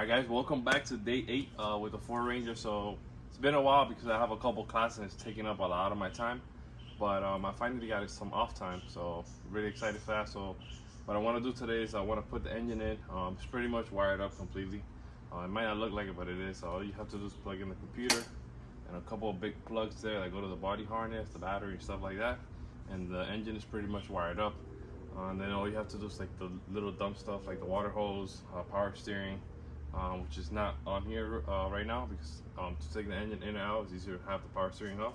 Alright guys, welcome back to day 8 with the Ford Ranger. So it's been a while because I have a couple classes and it's taking up a lot of my time. But I finally got some off time, so really excited for that. So what I want to do today is I want to put the engine in. It's pretty much wired up completely. It might not look like it, but it is. So all you have to do is plug in the computer and a couple of big plugs there that go to the body harness, the battery, and stuff like that. And the engine is pretty much wired up. And then all you have to do is like the little dumb stuff like the water hose, power steering, which is not on here right now because to take the engine in and out, it's easier to have the power steering off.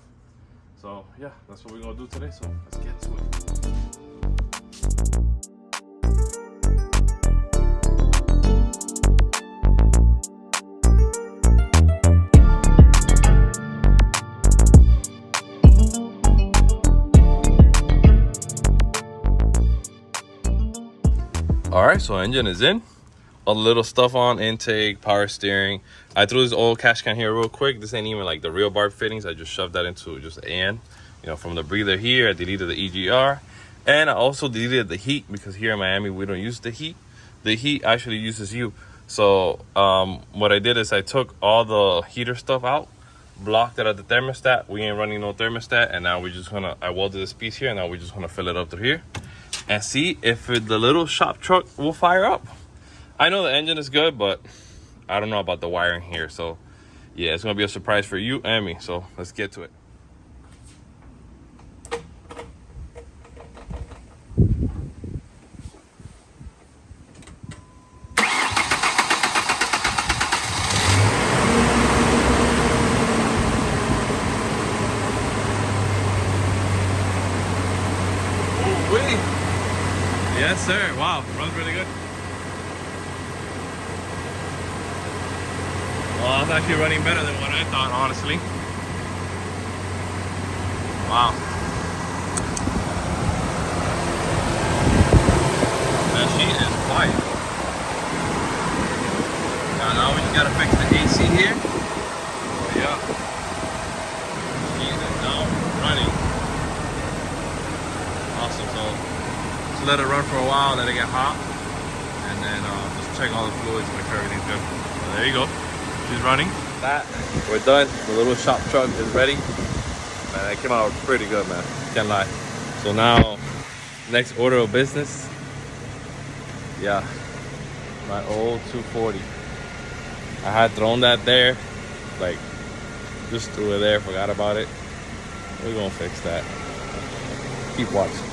So yeah, that's what we're gonna do today. So let's get to it. All right, so engine is in. All the little stuff on, intake, power steering. I threw this old cash can here real quick. This ain't even like the real barb fittings. I just shoved that into just the end. You know, from the breather here, I deleted the EGR. And I also deleted the heat because here in Miami, we don't use the heat. The heat actually uses you. So what I did is I took all the heater stuff out, blocked it at the thermostat. We ain't running no thermostat. And now we're just gonna, I welded this piece here. And now we're just gonna fill it up through here and see if the little shop truck will fire up. I know the engine is good, but I don't know about the wiring here. So yeah, it's gonna be a surprise for you and me. So let's get to it. Yes, sir. Wow, runs really good. Well, it's actually running better than what I thought, honestly. Wow. That sheet is quiet. Now we just gotta fix the AC here. Yeah. Sheet is now running. Awesome. So just let it run for a while, let it get hot, and then just check all the fluids, make sure everything's good. So there you go. She's running. That we're done. The little shop truck is ready. Man, it came out pretty good, man. Can't lie. So now, next order of business. Yeah, my old 240. I had thrown that there, like just threw it there, forgot about it. We're gonna fix that. Keep watching.